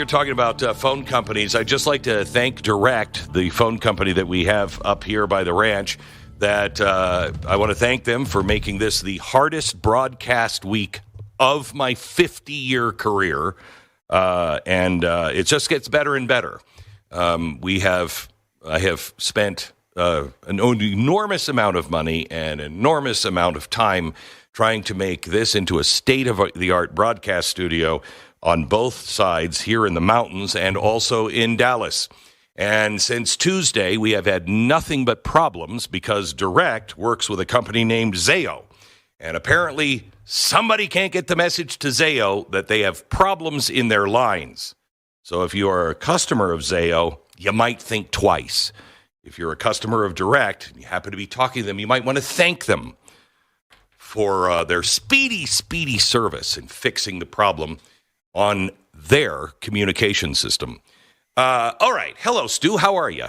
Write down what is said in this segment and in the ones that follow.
You're talking about phone companies. I'd just like to thank Direct, the phone company that we have up here by the ranch, that I want to thank them for making this the hardest broadcast week of my 50-year career. And it just gets better and better. I have spent an enormous amount of money and an enormous amount of time trying to make this into a state-of-the-art broadcast studio on both sides here in the mountains and also in Dallas. And since Tuesday, we have had nothing but problems because Direct works with a company named Zayo. And apparently somebody can't get the message to Zayo that they have problems in their lines. So if you are a customer of Zayo, you might think twice. If you're a customer of Direct and you happen to be talking to them, you might want to thank them for their speedy service in fixing the problem on their communication system. All right. Hello, Stu. How are you?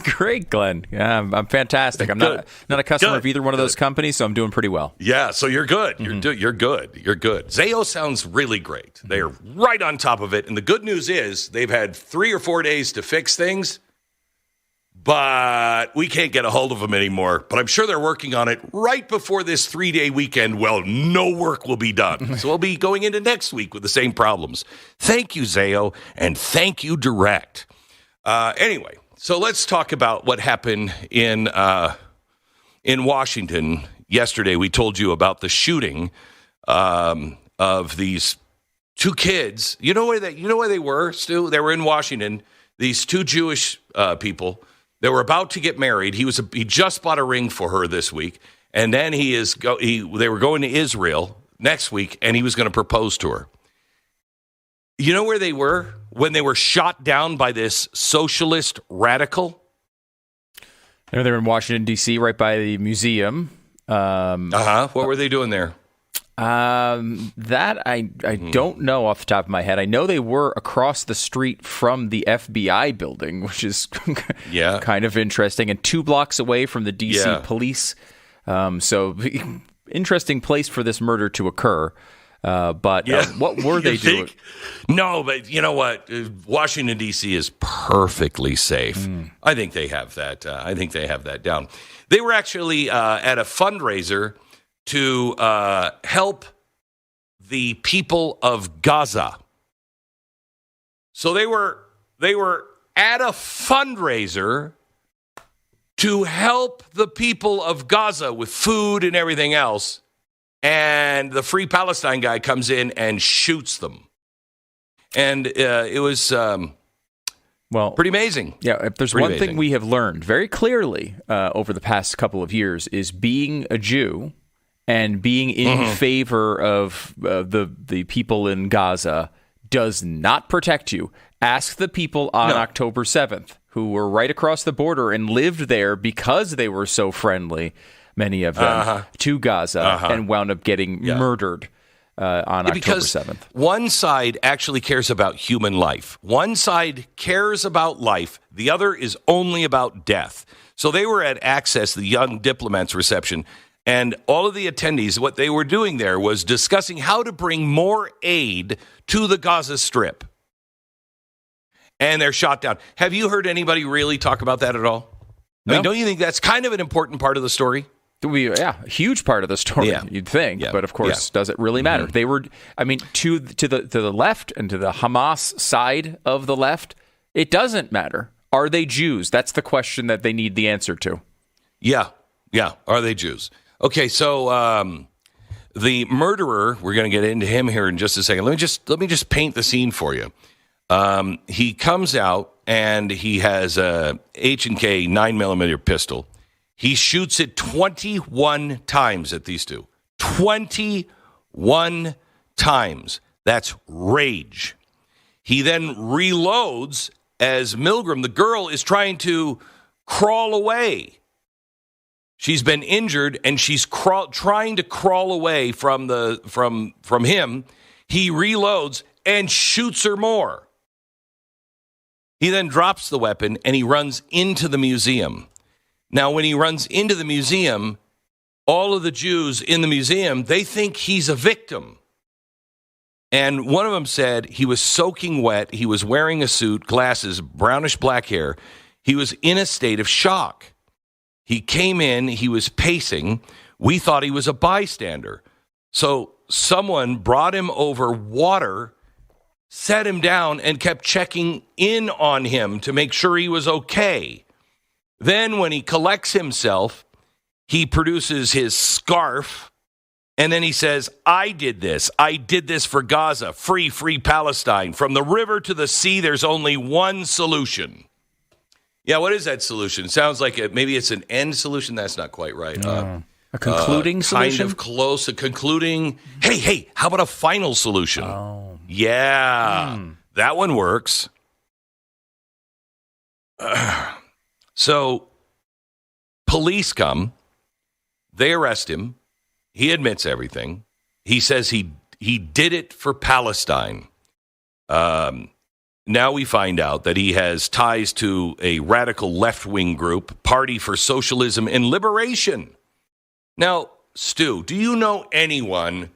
Great, Glenn. Yeah, I'm fantastic. I'm not a customer of either one of those companies, so I'm doing pretty well. Yeah, so you're good. You're good. You're good. Zayo sounds really great. They're right on top of it. And the good news is they've had 3 or 4 days to fix things, but we can't get a hold of them anymore. But I'm sure they're working on it right before this 3-day weekend. Well, no work will be done. So we'll be going into next week with the same problems. Thank you, Zayo, and thank you, Direct. Anyway, so let's talk about what happened in Washington yesterday. We told you about the shooting of these 2 kids. You know where they were, Stu? They were in Washington. These 2 Jewish people. They were about to get married. He just bought a ring for her this week, and then they were going to Israel next week, and he was going to propose to her. You know where they were when they were shot down by this socialist radical? I know they were in Washington, D.C., right by the museum. What were they doing there? That I don't know off the top of my head. I know they were across the street from the FBI building, which is kind of interesting, and 2 blocks away from the DC police. So interesting place for this murder to occur. But what were they doing? No, but you know what? Washington, D.C. is perfectly safe. I think they have that. I think they have that down. They were actually at a fundraiser to help the people of Gaza. So they were at a fundraiser to help the people of Gaza with food and everything else, and the Free Palestine guy comes in and shoots them. And it was pretty amazing. Yeah, if there's one thing we have learned very clearly over the past couple of years is being a Jew and being in favor of the people in Gaza does not protect you. Ask the people on October 7th who were right across the border and lived there because they were so friendly, many of them, to Gaza and wound up getting murdered on October 7th. One side actually cares about human life. One side cares about life. The other is only about death. So they were at Access, the Young Diplomats reception, and all of the attendees, what they were doing there was discussing how to bring more aid to the Gaza Strip. And they're shot down. Have you heard anybody really talk about that at all? No. I mean, don't you think that's kind of an important part of the story? A huge part of the story, you'd think. But of course, does it really matter? They were, to the left and to the Hamas side of the left, it doesn't matter. Are they Jews? That's the question that they need the answer to. Yeah. Are they Jews? Okay, so the murderer, we're going to get into him here in just a second. Let me just paint the scene for you. He comes out and he has a H&K 9mm pistol. He shoots it 21 times at these 2. 21 times. That's rage. He then reloads as Milgram, the girl, is trying to crawl away. She's been injured, and she's trying to crawl away from him. He reloads and shoots her more. He then drops the weapon, and he runs into the museum. Now, when he runs into the museum, all of the Jews in the museum, they think he's a victim. And one of them said he was soaking wet. He was wearing a suit, glasses, brownish black hair. He was in a state of shock. He came in. He was pacing. We thought he was a bystander. So someone brought him over water, set him down, and kept checking in on him to make sure he was okay. Then when he collects himself, he produces his scarf, and then he says, I did this. I did this for Gaza. Free, free Palestine. From the river to the sea, there's only one solution. Yeah, what is that solution? It sounds like maybe it's an end solution. That's not quite right. A concluding solution? Kind of close. A concluding. Hey, how about a final solution? Oh. Yeah, that one works. So police come. They arrest him. He admits everything. He says he did it for Palestine. Now we find out that he has ties to a radical left-wing group, Party for Socialism and Liberation. Now, Stu, do you know anyone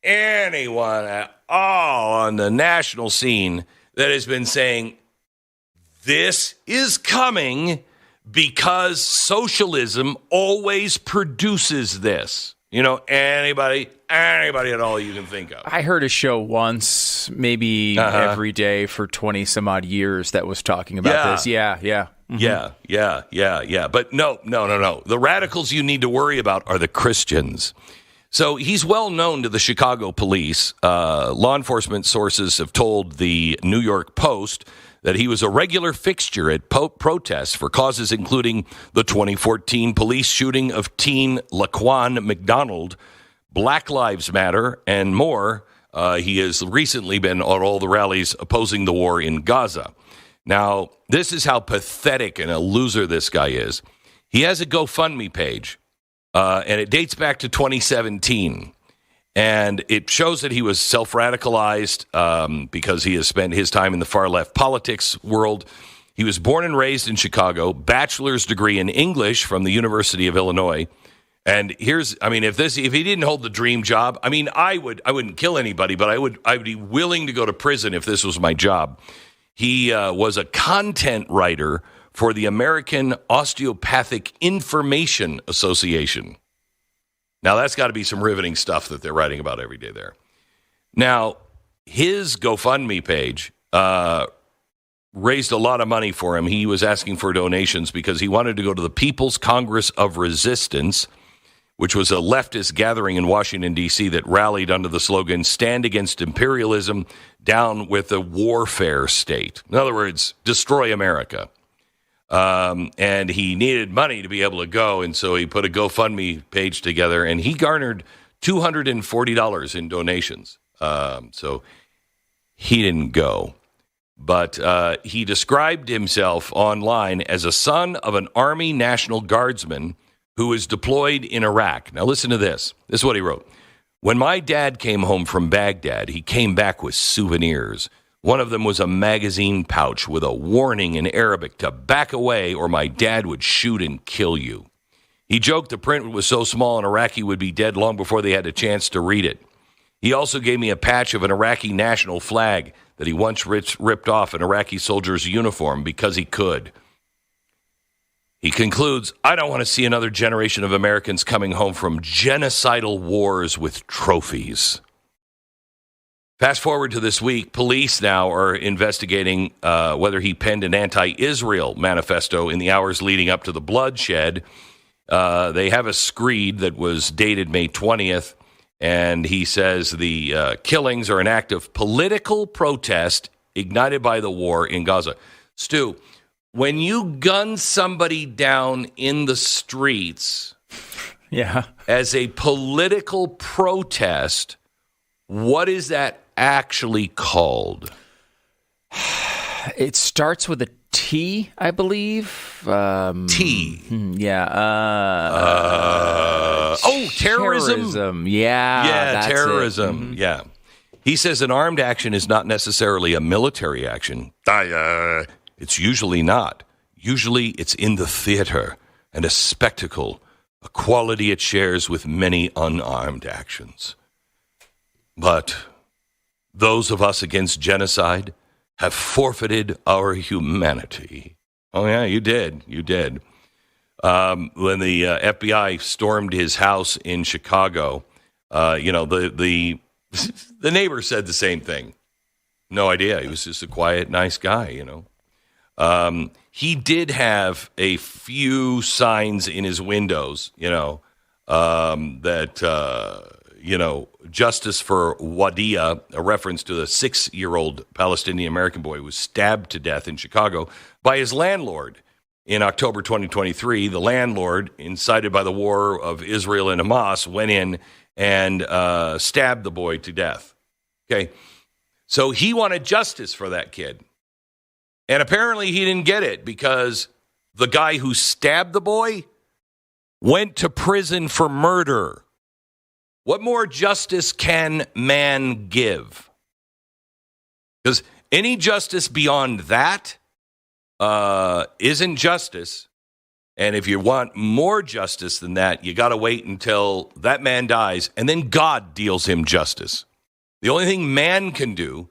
at all on the national scene that has been saying, this is coming because socialism always produces this? You know, anybody at all you can think of. I heard a show once, maybe every day for 20 some odd years that was talking about this. Yeah. Mm-hmm. Yeah. But no. The radicals you need to worry about are the Christians. So he's well known to the Chicago police. Law enforcement sources have told the New York Post that he was a regular fixture at protests for causes including the 2014 police shooting of teen Laquan McDonald, Black Lives Matter, and more. He has recently been on all the rallies opposing the war in Gaza. Now, this is how pathetic and a loser this guy is. He has a GoFundMe page, and it dates back to 2017. And it shows that he was self-radicalized because he has spent his time in the far-left politics world. He was born and raised in Chicago, bachelor's degree in English from the University of Illinois. And if he didn't hold the dream job, I wouldn't kill anybody, but I would be willing to go to prison if this was my job. He was a content writer for the American Osteopathic Information Association. Now, that's got to be some riveting stuff that they're writing about every day there. Now, his GoFundMe page raised a lot of money for him. He was asking for donations because he wanted to go to the People's Congress of Resistance, which was a leftist gathering in Washington, D.C. that rallied under the slogan, Stand Against Imperialism, Down with the Warfare State. In other words, destroy America. And he needed money to be able to go, and so he put a GoFundMe page together, and he garnered $240 in donations. So he didn't go. But he described himself online as a son of an Army National Guardsman who was deployed in Iraq. Now listen to this. This is what he wrote. When my dad came home from Baghdad, he came back with souvenirs. One of them was a magazine pouch with a warning in Arabic to back away or my dad would shoot and kill you. He joked the print was so small an Iraqi would be dead long before they had a chance to read it. He also gave me a patch of an Iraqi national flag that he once ripped off an Iraqi soldier's uniform because he could. He concludes, I don't want to see another generation of Americans coming home from genocidal wars with trophies. Fast forward to this week, police now are investigating whether he penned an anti-Israel manifesto in the hours leading up to the bloodshed. They have a screed that was dated May 20th, and he says the killings are an act of political protest ignited by the war in Gaza. Stu, when you gun somebody down in the streets as a political protest, what is that actually called? It starts with a T, I believe. T. Yeah. Terrorism. Terrorism. Yeah, terrorism. Mm-hmm. Yeah. He says an armed action is not necessarily a military action. It's usually not. Usually it's in the theater and a spectacle, a quality it shares with many unarmed actions. But those of us against genocide have forfeited our humanity. Oh, yeah, you did. You did. When the FBI stormed his house in Chicago, the neighbor said the same thing. No idea. He was just a quiet, nice guy, He did have a few signs in his windows, justice for Wadia, a reference to the 6-year-old Palestinian-American boy who was stabbed to death in Chicago by his landlord. In October 2023, the landlord, incited by the war of Israel and Hamas, went in and stabbed the boy to death. Okay, so he wanted justice for that kid. And apparently he didn't get it because the guy who stabbed the boy went to prison for murder. What more justice can man give? Because any justice beyond that isn't justice. And if you want more justice than that, you got to wait until that man dies, and then God deals him justice. The only thing man can do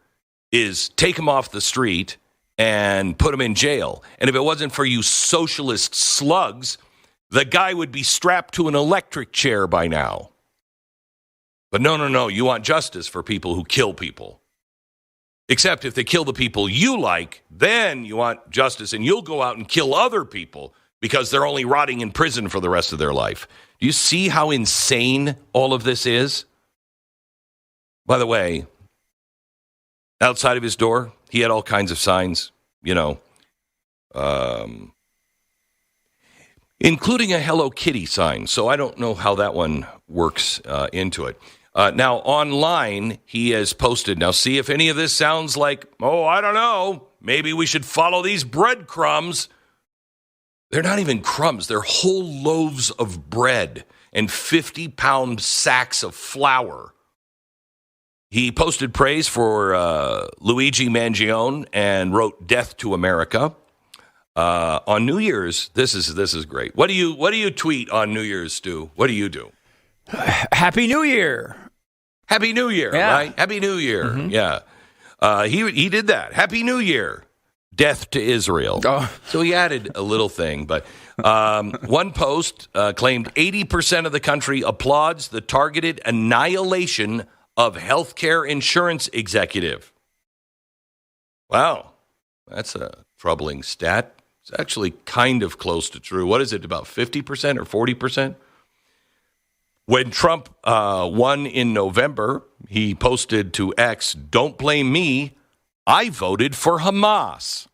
is take him off the street and put him in jail. And if it wasn't for you socialist slugs, the guy would be strapped to an electric chair by now. But no, you want justice for people who kill people. Except if they kill the people you like, then you want justice, and you'll go out and kill other people because they're only rotting in prison for the rest of their life. Do you see how insane all of this is? By the way, outside of his door, he had all kinds of signs, including a Hello Kitty sign. So I don't know how that one works into it. Now, online, he has posted, now see if any of this sounds like, I don't know, maybe we should follow these breadcrumbs. They're not even crumbs. They're whole loaves of bread and 50-pound sacks of flour. He posted praise for Luigi Mangione and wrote "Death to America." On New Year's, this is great. What do you tweet on New Year's, Stu? What do you do? Happy New Year. Happy New Year, yeah. Right? Happy New Year, mm-hmm. Yeah. He did that. Happy New Year. Death to Israel. Oh. So he added a little thing, but one post claimed 80% of the country applauds the targeted annihilation of healthcare insurance executive. Wow, that's a troubling stat. It's actually kind of close to true. What is it, about 50% or 40%? When Trump won in November, he posted to X, "Don't blame me, I voted for Hamas."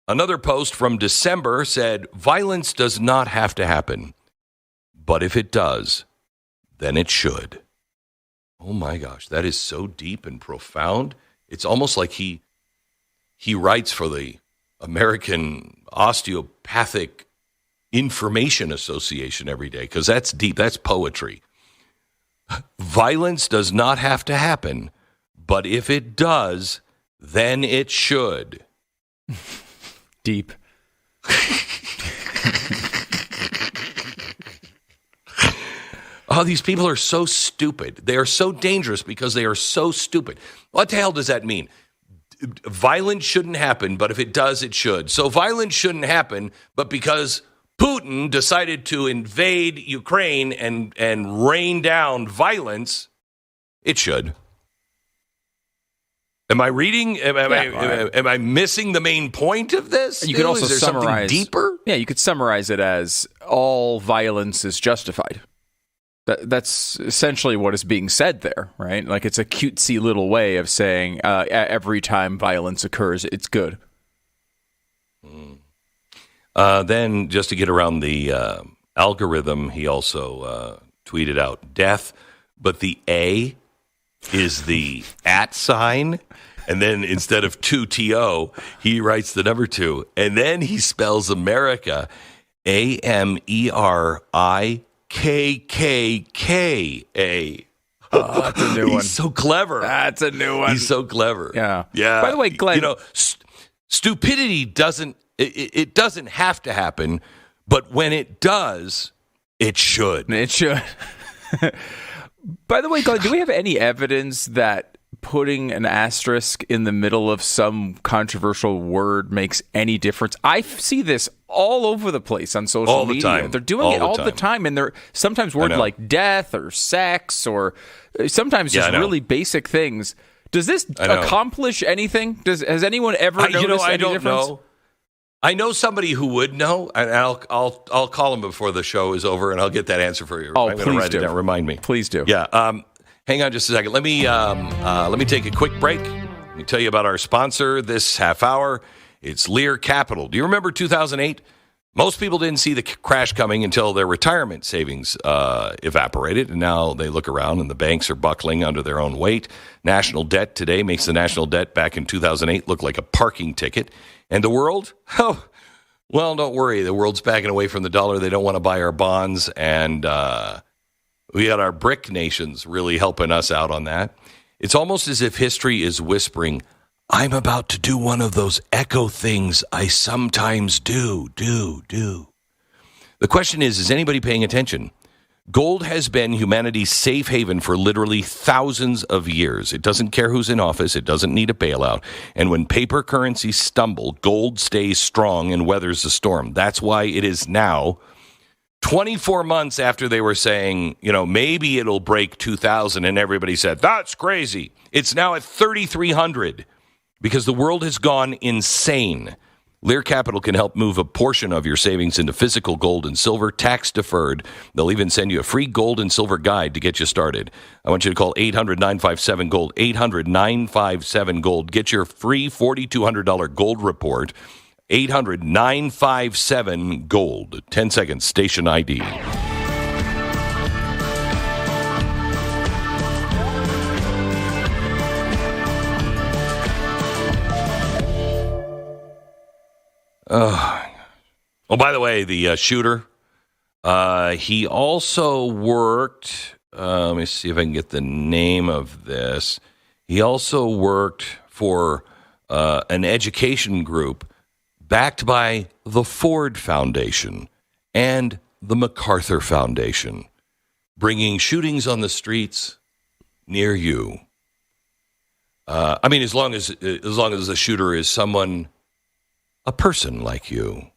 Another post from December said, "Violence does not have to happen, but if it does, then it should." Oh my gosh, that is so deep and profound. It's almost like he writes for the American Osteopathic Information Association every day, because that's deep, that's poetry. Violence does not have to happen, but if it does, then it should. Deep. Oh, these people are so stupid. They are so dangerous because they are so stupid. What the hell does that mean? Violence shouldn't happen, but if it does, it should. So violence shouldn't happen, but because Putin decided to invade Ukraine and rain down violence, it should. Am I reading? Am I missing the main point of this? You could also summarize deeper. Yeah, you could summarize it as all violence is justified. That's essentially what is being said there, right? Like, it's a cutesy little way of saying every time violence occurs, it's good. Then, just to get around the algorithm, he also tweeted out death, but the A is the @ sign, and then instead of 2TO, he writes the number 2, and then he spells America AMERIKKKA. Oh, that's a new one. He's so clever. That's a new one. He's so clever. Yeah. Yeah. By the way, Glenn, stupidity doesn't have to happen, but when it does, it should. It should. By the way, Glenn, do we have any evidence that putting an asterisk in the middle of some controversial word makes any difference. I see this all over the place on social media. Time. They're doing it all the time, and they're sometimes words like death or sex or sometimes just really basic things. Does this accomplish anything? Has anyone ever noticed any difference? Know. I know somebody who would know, and I'll call him before the show is over, and I'll get that answer for you. Oh, I'm going to write it down. Remind me. Please do. Yeah. Hang on just a second. Let me take a quick break. Let me tell you about our sponsor this half hour. It's Lear Capital. Do you remember 2008? Most people didn't see the crash coming until their retirement savings evaporated, and now they look around and the banks are buckling under their own weight. National debt today makes the national debt back in 2008 look like a parking ticket. And the world? Oh, well, don't worry. The world's backing away from the dollar. They don't want to buy our bonds, and we got our BRIC nations really helping us out on that. It's almost as if history is whispering, I'm about to do one of those echo things I sometimes do. The question is anybody paying attention? Gold has been humanity's safe haven for literally thousands of years. It doesn't care who's in office. It doesn't need a bailout. And when paper currencies stumble, gold stays strong and weathers the storm. That's why it is now 24 months after they were saying, maybe it'll break 2,000, and everybody said, that's crazy. It's now at 3,300 because the world has gone insane. Lear Capital can help move a portion of your savings into physical gold and silver, tax deferred. They'll even send you a free gold and silver guide to get you started. I want you to call 800-957-GOLD, 800-957-GOLD. Get your free $4,200 gold report. 800-957-GOLD. 10 seconds, station ID. Oh, by the way, the shooter, he also worked, let me see if I can get the name of this. He also worked for an education group backed by the Ford Foundation and the MacArthur Foundation, bringing shootings on the streets near you. As long as the shooter is a person like you.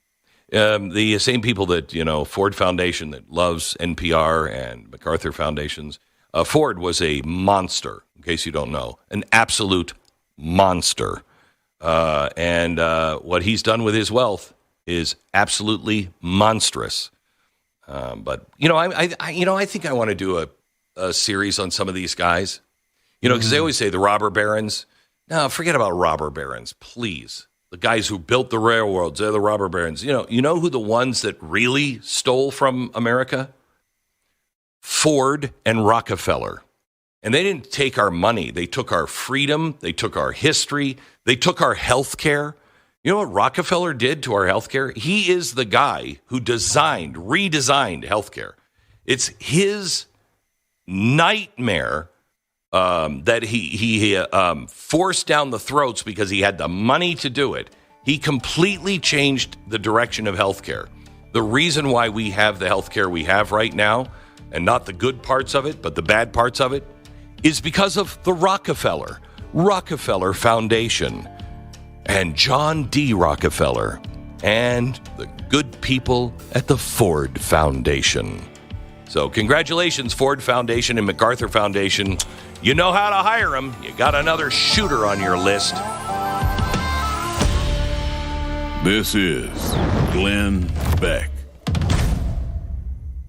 The same people that, Ford Foundation that loves NPR and MacArthur Foundations. Ford was a monster, in case you don't know, an absolute monster. And what he's done with his wealth is absolutely monstrous. But I think I want to do a series on some of these guys. Because they always say the robber barons. No, forget about robber barons, please. The guys who built the railroads, they're the robber barons. You know who the ones that really stole from America? Ford and Rockefeller. And they didn't take our money. They took our freedom. They took our history. They took our health care. You know what Rockefeller did to our health care? He is the guy who redesigned health care. It's his nightmare that he forced down the throats because he had the money to do it. He completely changed the direction of healthcare. The reason why we have the healthcare we have right now, and not the good parts of it, but the bad parts of it, is because of the Rockefeller Foundation, and John D. Rockefeller, and the good people at the Ford Foundation. So congratulations, Ford Foundation and MacArthur Foundation. You know how to hire them. You got another shooter on your list. This is Glenn Beck.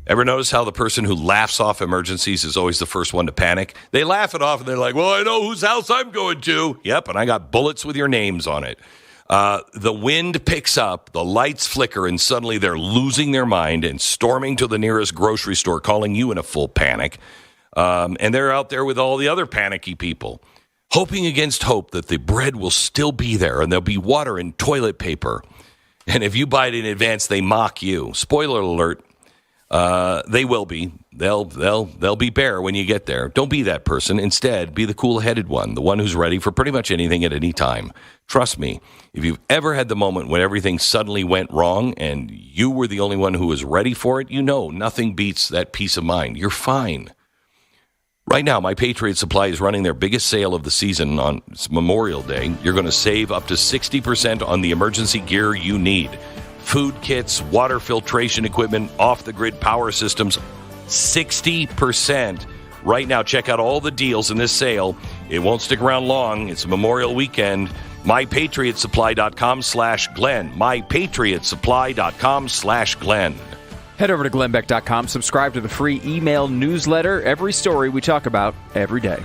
Ever notice how the person who laughs off emergencies is always the first one to panic? They laugh it off and they're like, well, I know whose house I'm going to. Yep, and I got bullets with your names on it. The wind picks up, the lights flicker, and suddenly they're losing their mind and storming to the nearest grocery store, calling you in a full panic. And they're out there with all the other panicky people, hoping against hope that the bread will still be there and there'll be water and toilet paper. And if you buy it in advance, they mock you. Spoiler alert, they will be. They'll be bare when you get there. Don't be that person. Instead, be the cool-headed one, the one who's ready for pretty much anything at any time. Trust me, if you've ever had the moment when everything suddenly went wrong and you were the only one who was ready for it, you know nothing beats that peace of mind. You're fine. Right now, My Patriot Supply is running their biggest sale of the season on Memorial Day. You're going to save up to 60% on the emergency gear you need. Food kits, water filtration equipment, off-the-grid power systems, 60%. Right now, check out all the deals in this sale. It won't stick around long. It's Memorial Weekend. MyPatriotSupply.com/Glenn. MyPatriotSupply.com/Glenn. Head over to glennbeck.com. Subscribe to the free email newsletter. Every story we talk about every day.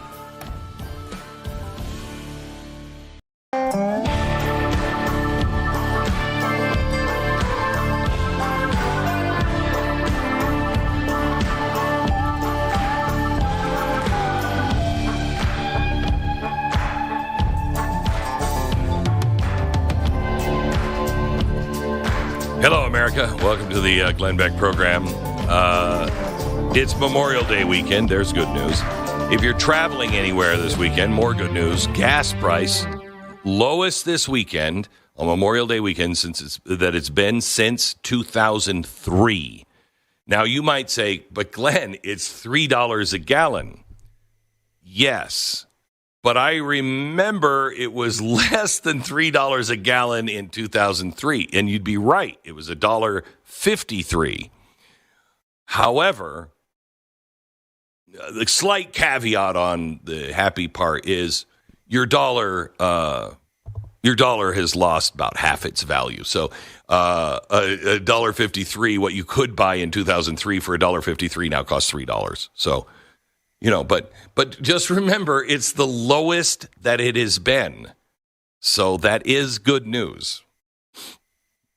Hello, America. Welcome to the Glenn Beck Program. It's Memorial Day weekend. There's good news. If you're traveling anywhere this weekend, more good news. Gas price lowest this weekend on Memorial Day weekend since it's been since 2003. Now, you might say, but Glenn, it's $3 a gallon. Yes. But I remember it was less than $3 a gallon in 2003. And you'd be right. It was $1.53. However, the slight caveat on the happy part is your dollar has lost about half its value. So $1.53, what you could buy in 2003 for $1.53 now costs $3. So, but just remember, it's the lowest that it has been. So that is good news.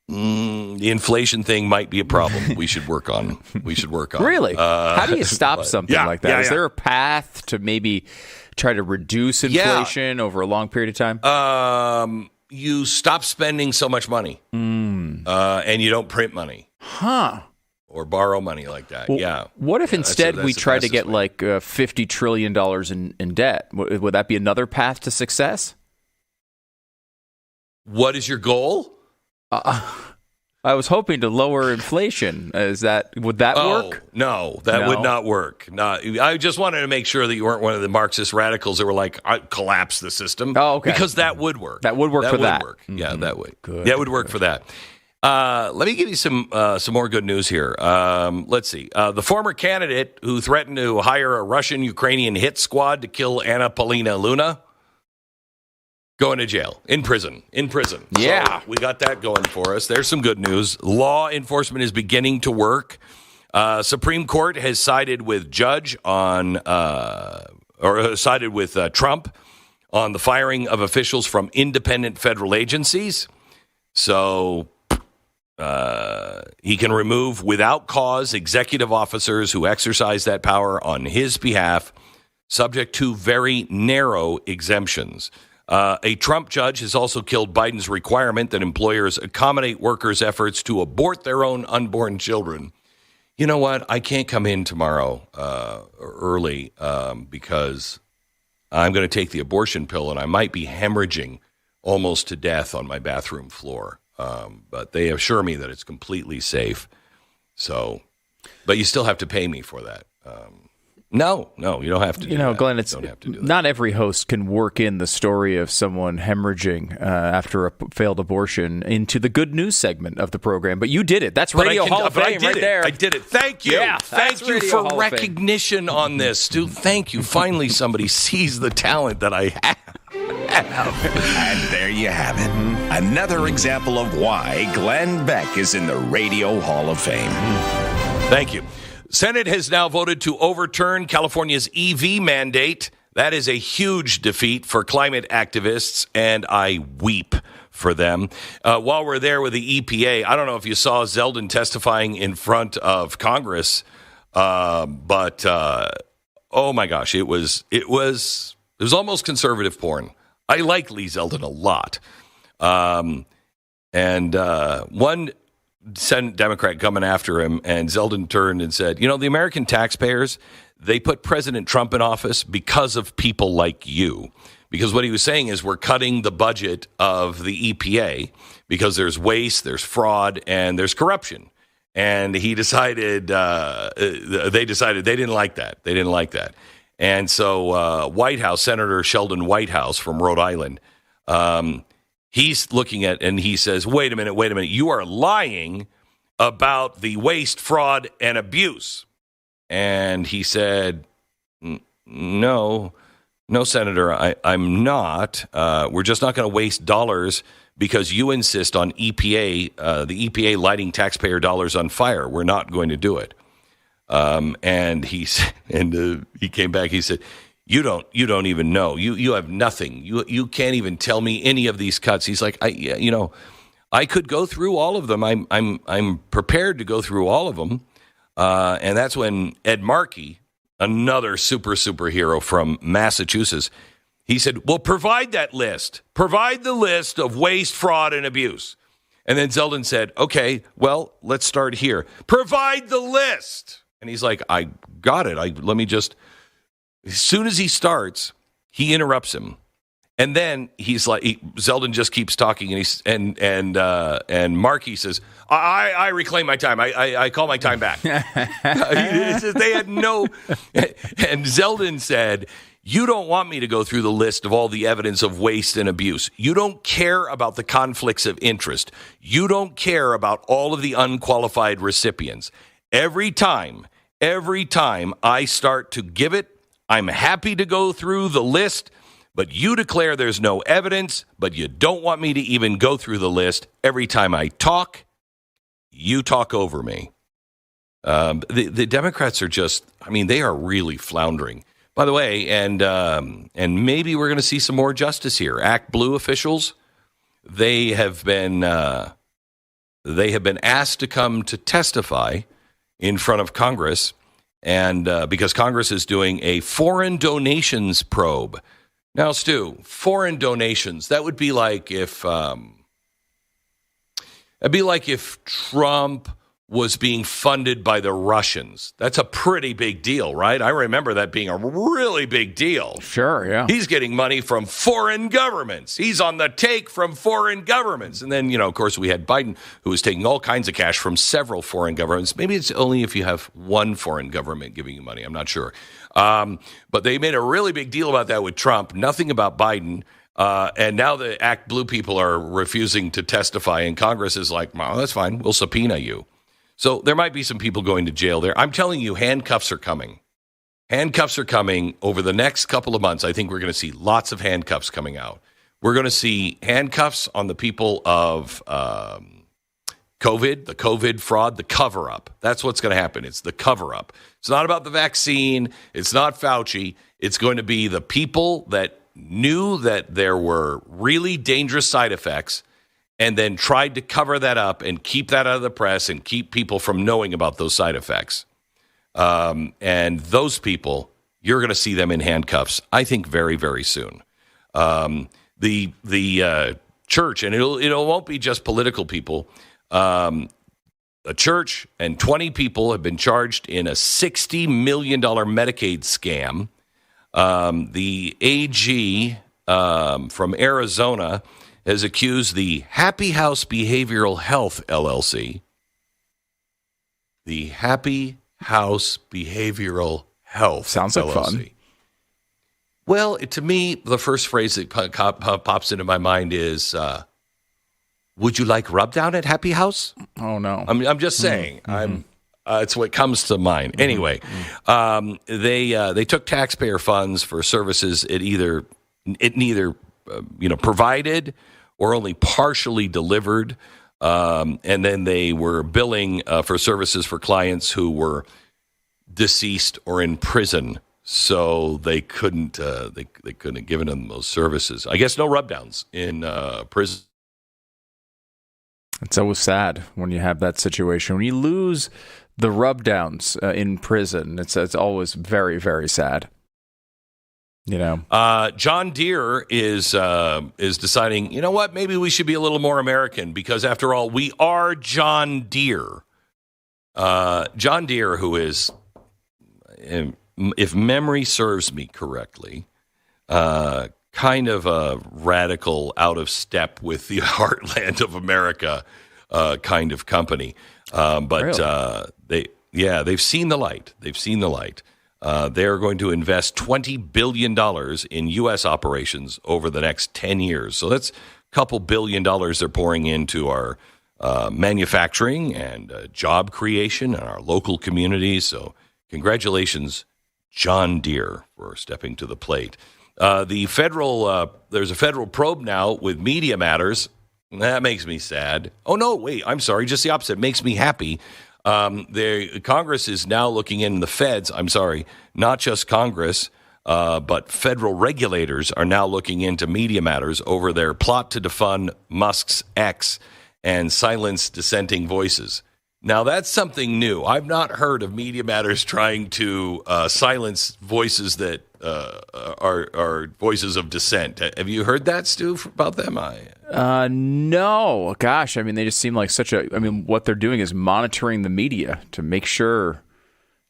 The inflation thing might be a problem we should work on. Really? How do you stop something like that? Is there a path to maybe try to reduce inflation over a long period of time? You stop spending so much money, and you don't print money. Or borrow money like that. Well, what if instead we try to get like $50 trillion in debt? Would that be another path to success? What is your goal? I was hoping to lower inflation. Would that work? No, that would not work. No, I just wanted to make sure that you weren't one of the Marxist radicals that were like, collapse the system. Oh, okay. Because that would work. That would work for that. Mm-hmm. Yeah, that would. Good. That would work for that. Let me give you some more good news here. Let's see. The former candidate who threatened to hire a Russian-Ukrainian hit squad to kill Anna Paulina Luna, going to jail, in prison. Yeah. So we got that going for us. There's some good news. Law enforcement is beginning to work. Supreme Court has sided with Trump on the firing of officials from independent federal agencies. So he can remove without cause executive officers who exercise that power on his behalf, subject to very narrow exemptions. A Trump judge has also killed Biden's requirement that employers accommodate workers' efforts to abort their own unborn children. You know what? I can't come in tomorrow early because I'm going to take the abortion pill, and I might be hemorrhaging almost to death on my bathroom floor. But they assure me that it's completely safe. So, but you still have to pay me for that. No, you don't have to do that. Glenn, not every host can work in the story of someone hemorrhaging after a failed abortion into the good news segment of the program. But you did it. That's Radio Hall of Fame right there. I did it. Thank you. Yeah, Thank you for recognition on this, dude. Thank you. Finally, somebody sees the talent that I have. And there you have it. Another example of why Glenn Beck is in the Radio Hall of Fame. Thank you. Senate has now voted to overturn California's EV mandate. That is a huge defeat for climate activists, and I weep for them. While we're there with the EPA, I don't know if you saw Zeldin testifying in front of Congress, but oh my gosh, it was almost conservative porn. I like Lee Zeldin a lot, and one Senate Democrat coming after him, and Zeldin turned and said, the American taxpayers, they put President Trump in office because of people like you. Because what he was saying is we're cutting the budget of the EPA because there's waste, there's fraud, and there's corruption. And he decided, they didn't like that. And so Senator Sheldon Whitehouse from Rhode Island, he's looking at, and he says, wait a minute, you are lying about the waste, fraud, and abuse. And he said, no, Senator, I'm not. We're just not going to waste dollars because you insist on EPA, the EPA lighting taxpayer dollars on fire. We're not going to do it. And he came back. He said, "You don't even know. You have nothing. You can't even tell me any of these cuts." He's like, I could go through all of them. I'm prepared to go through all of them. And that's when Ed Markey, another superhero from Massachusetts, he said, "Well, provide that list. Provide the list of waste, fraud, and abuse." And then Zeldin said, "Okay, well, let's start here. Provide the list." And he's like, "I got it. Let me just." As soon as he starts, he interrupts him, and then he's like, Zeldin just keeps talking, and Markey says, "I reclaim my time. I call my time back." They had no, and Zeldin said, "You don't want me to go through the list of all the evidence of waste and abuse. You don't care about the conflicts of interest. You don't care about all of the unqualified recipients. Every time I start to give it, I'm happy to go through the list, but you declare there's no evidence, but you don't want me to even go through the list. Every time I talk, you talk over me." The Democrats are just, they are really floundering. By the way, and maybe we're going to see some more justice here. Act Blue officials, they have been asked to come to testify in front of Congress, and because Congress is doing a foreign donations probe. Now, Stu, foreign donations, that would be like if Trump was being funded by the Russians. That's a pretty big deal, right? I remember that being a really big deal. Sure, yeah. He's getting money from foreign governments. He's on the take from foreign governments. And then, of course, we had Biden, who was taking all kinds of cash from several foreign governments. Maybe it's only if you have one foreign government giving you money. I'm not sure. But they made a really big deal about that with Trump. Nothing about Biden. And now the Act Blue people are refusing to testify, and Congress is like, "Well, that's fine. We'll subpoena you." So there might be some people going to jail there. I'm telling you, handcuffs are coming. Handcuffs are coming over the next couple of months. I think we're going to see lots of handcuffs coming out. We're going to see handcuffs on the people of COVID, the COVID fraud, the cover-up. That's what's going to happen. It's the cover-up. It's not about the vaccine. It's not Fauci. It's going to be the people that knew that there were really dangerous side effects and then tried to cover that up and keep that out of the press and keep people from knowing about those side effects. And those people, you're going to see them in handcuffs, I think, very, very soon. The church, and it won't be just political people. A church and 20 people have been charged in a $60 million Medicaid scam. The AG from Arizona has accused the Happy House Behavioral Health LLC. The Happy House Behavioral Health Sounds like LLC. Fun. Well, to me, the first phrase that pops into my mind is, "Would you like rub down at Happy House?" Oh, no. I'm just saying. Mm-hmm. It's what comes to mind. Mm-hmm. Anyway, they took taxpayer funds for services it neither provided or only partially delivered, and then they were billing for services for clients who were deceased or in prison, so they couldn't have given them those services. I guess no rubdowns in prison. It's always sad when you have that situation. When you lose the rubdowns in prison, it's always very, very sad. John Deere is deciding, you know what, maybe we should be a little more American because, after all, we are John Deere. John Deere, who is, if memory serves me correctly, kind of a radical, out of step with the heartland of America kind of company. But really? They've seen the light. They've seen the light. They're going to invest $20 billion in U.S. operations over the next 10 years. So that's a couple $1 billion they're pouring into our manufacturing and job creation in our local communities. So congratulations, John Deere, for stepping to the plate. There's a federal probe now with Media Matters. That makes me sad. Oh, no, wait, I'm sorry, just the opposite. It makes me happy. Congress is now looking in, the feds, not just Congress, but federal regulators are now looking into Media Matters over their plot to defund Musk's X and silence dissenting voices. Now, that's something new. I've not heard of Media Matters trying to silence voices that are voices of dissent. Have you heard that, Stu, about them? No. Gosh, they just seem like what they're doing is monitoring the media to make sure,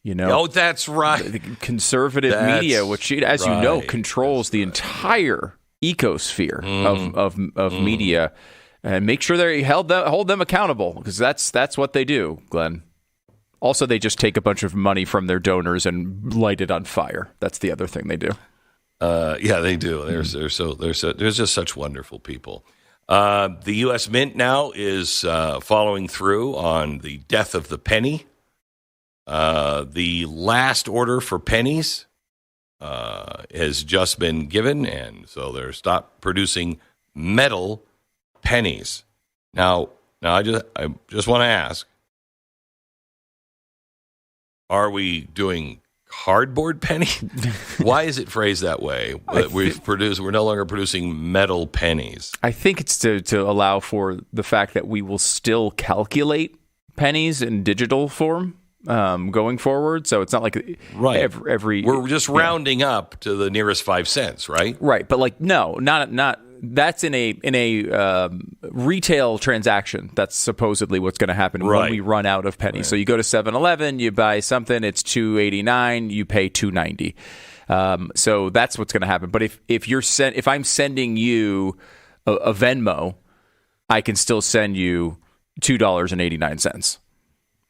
Oh, that's right. The conservative media, which, as you know, controls the entire ecosphere of media. And make sure they hold them accountable, because that's what they do, Glenn. Also, they just take a bunch of money from their donors and light it on fire. That's the other thing they do. Yeah, they do. They're just such wonderful people. The U.S. Mint now is following through on the death of the penny. The last order for pennies has just been given, and so they're stopped producing metal pennies. Now I just want to ask, are we doing cardboard penny? Why is it phrased that way? We're no longer producing metal pennies. I think it's to allow for the fact that we will still calculate pennies in digital form going forward. So it's not like every we're just rounding up to the nearest 5 cents, right? Right, but not. That's in a retail transaction. That's supposedly what's going to happen when we run out of pennies. Right. So you go to 7-Eleven, you buy something, it's $2.89, you pay $2.90. So that's what's going to happen. But if I'm sending you a Venmo, I can still send you $2.89.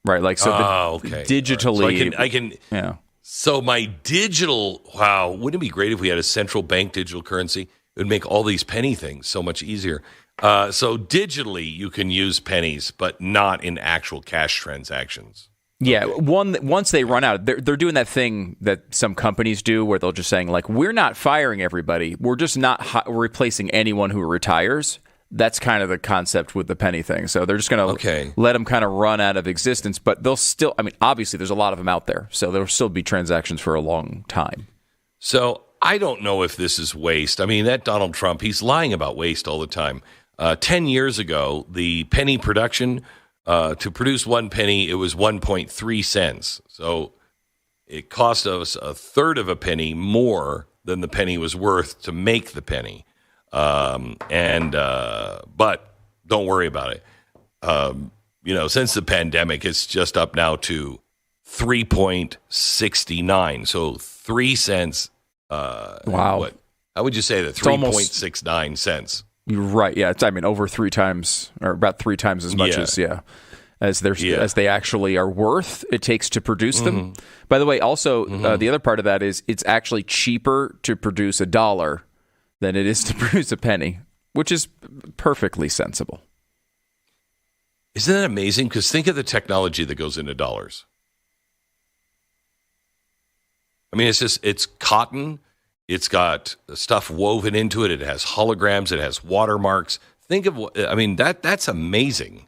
Right, digitally. So I can. Yeah. So my digital. Wow, wouldn't it be great if we had a central bank digital currency? It would make all these penny things so much easier. So digitally, you can use pennies, but not in actual cash transactions. Yeah, once they run out, they're doing that thing that some companies do, where they'll just saying we're not firing everybody, we're just not replacing anyone who retires. That's kind of the concept with the penny thing. So they're just going to let them kind of run out of existence, but they'll still. Obviously, there's a lot of them out there, so there'll still be transactions for a long time. So I don't know if this is waste. That Donald Trump, he's lying about waste all the time. 10 years ago, the penny production, to produce one penny, it was 1.3 cents. So it cost us a third of a penny more than the penny was worth to make the penny. But don't worry about it. Since the pandemic, it's just up now to 3.69. So 3 cents. Wow. How would you say that? 3.69 cents. You're right. Yeah. It's, over 3 times, or about 3 times as much as they actually are worth it takes to produce them. By the way, also, the other part of that is it's actually cheaper to produce $1 than it is to produce a penny, which is perfectly sensible. Isn't that amazing? Because think of the technology that goes into dollars. It's cotton. It's got stuff woven into it. It has holograms. It has watermarks. Think of that's amazing.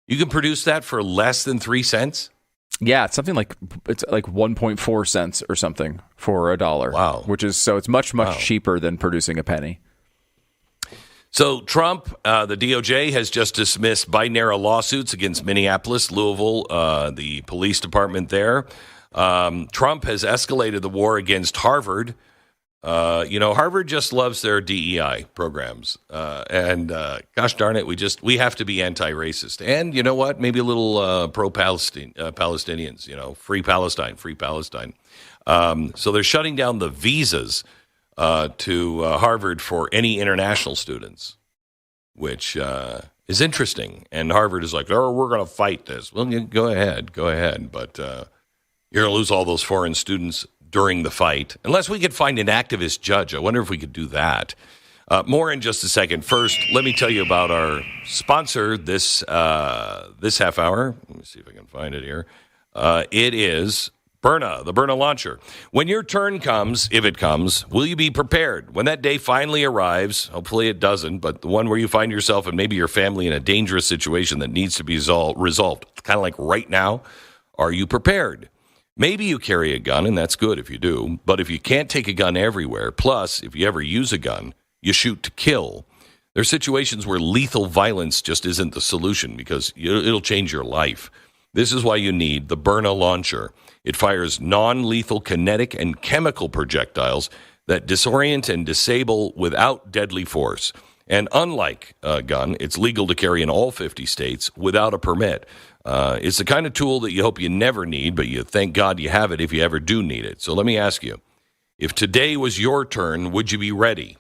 You can produce that for less than 3 cents? Yeah, it's something like 1.4 cents or something for $1. Wow. It's much cheaper than producing a penny. So Trump, the DOJ has just dismissed Biden-era lawsuits against Minneapolis, Louisville, the police department there. Trump has escalated the war against Harvard. Harvard just loves their DEI programs. Gosh darn it, we have to be anti-racist. And you know what? Maybe a little pro-Palestine, Palestinians, free Palestine. So they're shutting down the visas to Harvard for any international students, which is interesting. And Harvard is like, we're going to fight this. Well, go ahead. But you're going to lose all those foreign students during the fight, unless we could find an activist judge. I wonder if we could do that. More in just a second. First, let me tell you about our sponsor this half hour. Let me see if I can find it here. It is Byrna, the Byrna launcher. When your turn comes, if it comes, will you be prepared? When that day finally arrives, hopefully it doesn't, but the one where you find yourself and maybe your family in a dangerous situation that needs to be resolved, kind of like right now, are you prepared? Maybe you carry a gun, and that's good if you do, but if you can't take a gun everywhere, plus if you ever use a gun, you shoot to kill. There are situations where lethal violence just isn't the solution because it'll change your life. This is why you need the Byrna launcher. It fires non-lethal kinetic and chemical projectiles that disorient and disable without deadly force. And unlike a gun, it's legal to carry in all 50 states without a permit. It's the kind of tool that you hope you never need, but you thank God you have it if you ever do need it. So let me ask you, if today was your turn, would you be ready?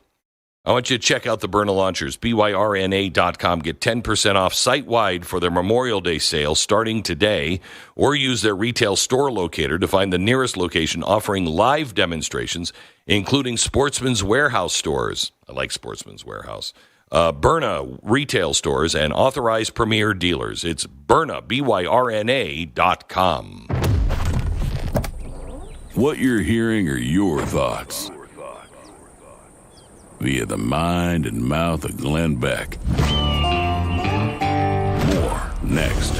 I want you to check out the Byrna launchers, byrna.com. Get 10% off site-wide for their Memorial Day sale starting today, or use their retail store locator to find the nearest location offering live demonstrations, including Sportsman's Warehouse stores. I like Sportsman's Warehouse. Byrna retail stores and authorized premier dealers. It's Byrna, byrna.com. What you're hearing are your thoughts via the mind and mouth of Glenn Beck. More next.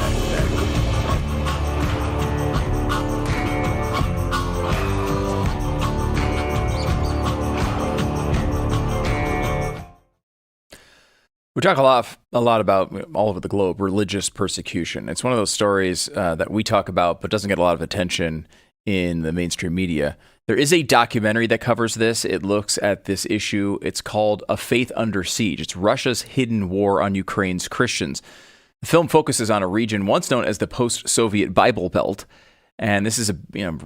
We talk a lot about, all over the globe, religious persecution. It's one of those stories that we talk about but doesn't get a lot of attention in the mainstream media. There is a documentary that covers this. It looks at this issue. It's called A Faith Under Siege. It's Russia's hidden war on Ukraine's Christians. The film focuses on a region once known as the post-Soviet Bible Belt. And this is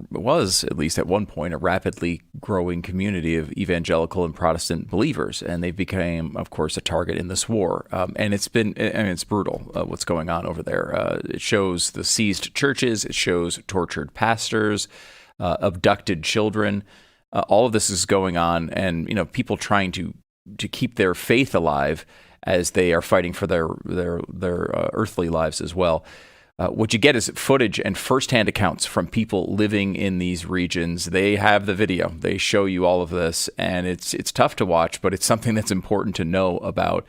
was, at least at one point, a rapidly growing community of evangelical and Protestant believers. And they became, of course, a target in this war. And it's brutal what's going on over there. It shows the seized churches. It shows tortured pastors, abducted children. All of this is going on, and people trying to keep their faith alive as they are fighting for their earthly lives as well. What you get is footage and firsthand accounts from people living in these regions. They have the video. They show you all of this, and it's tough to watch, but it's something that's important to know about.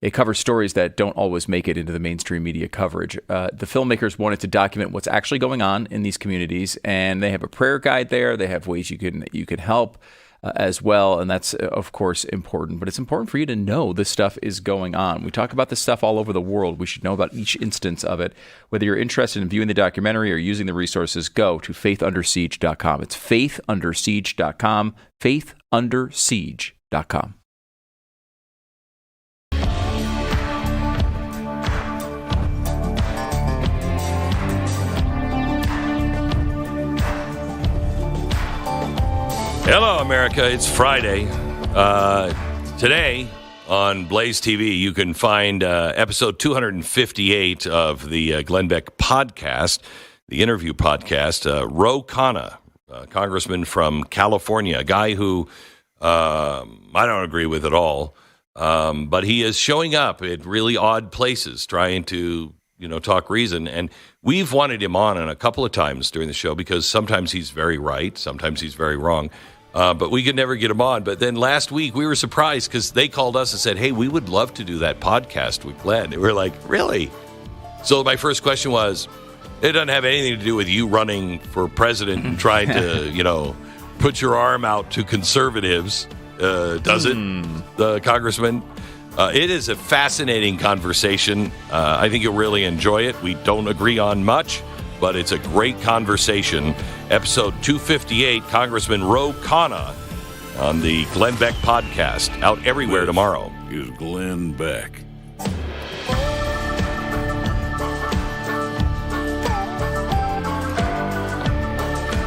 It covers stories that don't always make it into the mainstream media coverage. The filmmakers wanted to document what's actually going on in these communities, and they have a prayer guide there. They have ways you can help as well, and that's, of course, important. But it's important for you to know this stuff is going on. We talk about this stuff all over the world. We should know about each instance of it. Whether you're interested in viewing the documentary or using the resources, go to faithundersiege.com. It's faithundersiege.com, faithundersiege.com. Hello, America. It's Friday. Today on Blaze TV, you can find episode 258 of the Glenn Beck podcast, the interview podcast. Ro Khanna, congressman from California, a guy who I don't agree with at all, but he is showing up at really odd places trying to talk reason. And we've wanted him on a couple of times during the show because sometimes he's very right, sometimes he's very wrong. But we could never get him on. But then last week we were surprised because they called us and said, hey, we would love to do that podcast with Glenn. And we're like, really? So my first question was, it doesn't have anything to do with you running for president and trying to, put your arm out to conservatives, does it, the congressman? It is a fascinating conversation. I think you'll really enjoy it. We don't agree on much, but it's a great conversation. Episode 258, Congressman Ro Khanna on the Glenn Beck podcast, out everywhere tomorrow. Is Glenn Beck.